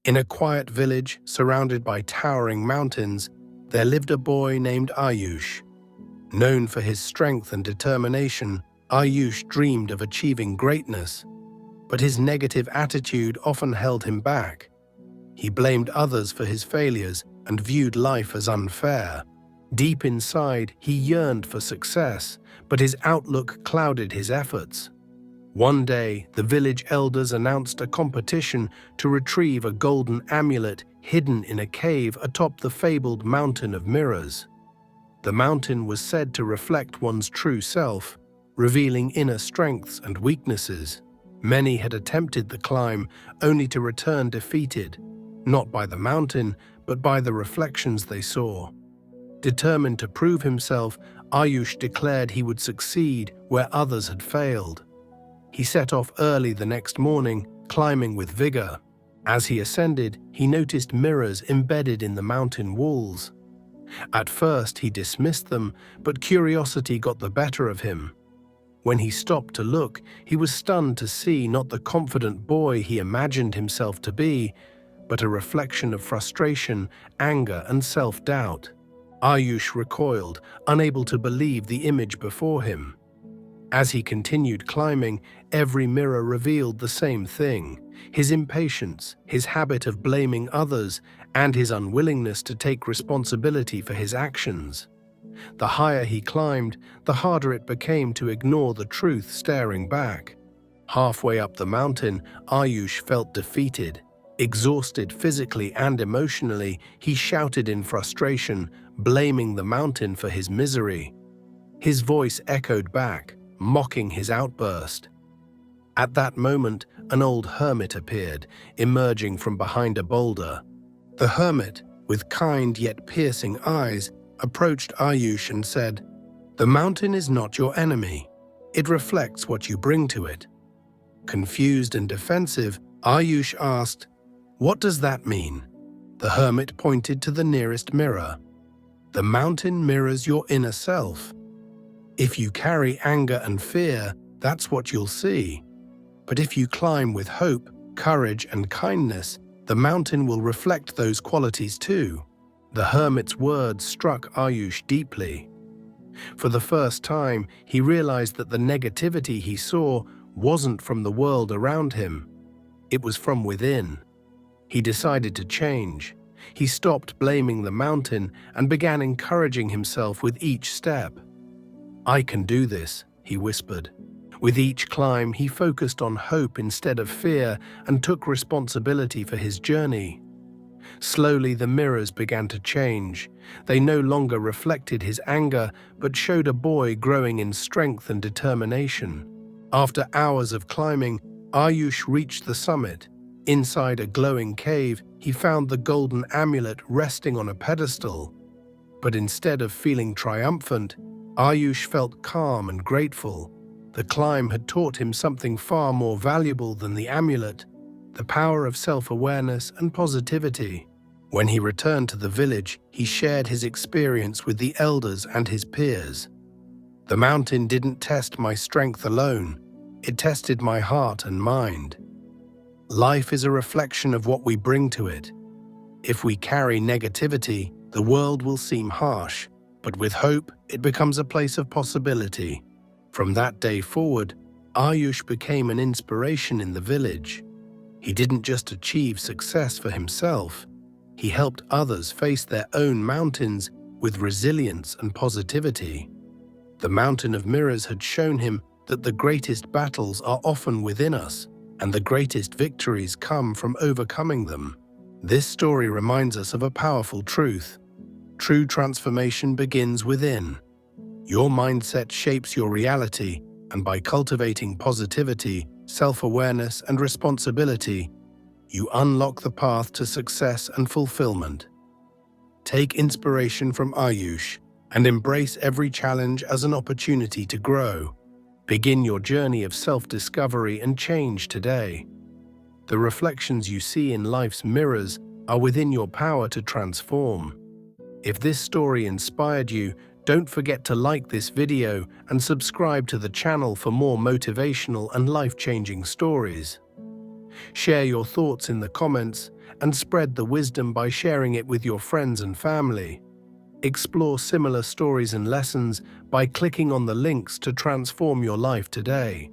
In a quiet village surrounded by towering mountains, there lived a boy named Ayush. Known for his strength and determination, Ayush dreamed of achieving greatness, but his negative attitude often held him back. He blamed others for his failures and viewed life as unfair. Deep inside, he yearned for success, but his outlook clouded his efforts. One day, the village elders announced a competition to retrieve a golden amulet hidden in a cave atop the fabled Mountain of Mirrors. The mountain was said to reflect one's true self, revealing inner strengths and weaknesses. Many had attempted the climb, only to return defeated, not by the mountain, but by the reflections they saw. Determined to prove himself, Ayush declared he would succeed where others had failed. He set off early the next morning, climbing with vigor. As he ascended, he noticed mirrors embedded in the mountain walls. At first, he dismissed them, but curiosity got the better of him. When he stopped to look, he was stunned to see not the confident boy he imagined himself to be, but a reflection of frustration, anger, and self-doubt. Ayush recoiled, unable to believe the image before him. As he continued climbing, every mirror revealed the same thing: his impatience, his habit of blaming others, and his unwillingness to take responsibility for his actions. The higher he climbed, the harder it became to ignore the truth staring back. Halfway up the mountain, Ayush felt defeated. Exhausted physically and emotionally, he shouted in frustration, blaming the mountain for his misery. His voice echoed back, mocking his outburst. At that moment, an old hermit appeared, emerging from behind a boulder. The hermit, with kind yet piercing eyes, approached Ayush and said, "The mountain is not your enemy. It reflects what you bring to it." Confused and defensive, Ayush asked, "What does that mean?" The hermit pointed to the nearest mirror. "The mountain mirrors your inner self. If you carry anger and fear, that's what you'll see. But if you climb with hope, courage, and kindness, the mountain will reflect those qualities too." The hermit's words struck Ayush deeply. For the first time, he realized that the negativity he saw wasn't from the world around him. It was from within. He decided to change. He stopped blaming the mountain and began encouraging himself with each step. "I can do this," he whispered. With each climb, he focused on hope instead of fear and took responsibility for his journey. Slowly, the mirrors began to change. They no longer reflected his anger, but showed a boy growing in strength and determination. After hours of climbing, Ayush reached the summit. Inside a glowing cave, he found the golden amulet resting on a pedestal. But instead of feeling triumphant, Ayush felt calm and grateful. The climb had taught him something far more valuable than the amulet: the power of self-awareness and positivity. When he returned to the village, he shared his experience with the elders and his peers. "The mountain didn't test my strength alone. It tested my heart and mind. Life is a reflection of what we bring to it. If we carry negativity, the world will seem harsh, but with hope, it becomes a place of possibility." From that day forward, Ayush became an inspiration in the village. He didn't just achieve success for himself. He helped others face their own mountains with resilience and positivity. The Mountain of Mirrors had shown him that the greatest battles are often within us, and the greatest victories come from overcoming them. This story reminds us of a powerful truth. True transformation begins within. Your mindset shapes your reality, and by cultivating positivity, self-awareness, and responsibility, you unlock the path to success and fulfillment. Take inspiration from Ayush and embrace every challenge as an opportunity to grow. Begin your journey of self-discovery and change today. The reflections you see in life's mirrors are within your power to transform. If this story inspired you, don't forget to like this video and subscribe to the channel for more motivational and life-changing stories. Share your thoughts in the comments, and spread the wisdom by sharing it with your friends and family. Explore similar stories and lessons by clicking on the links to transform your life today.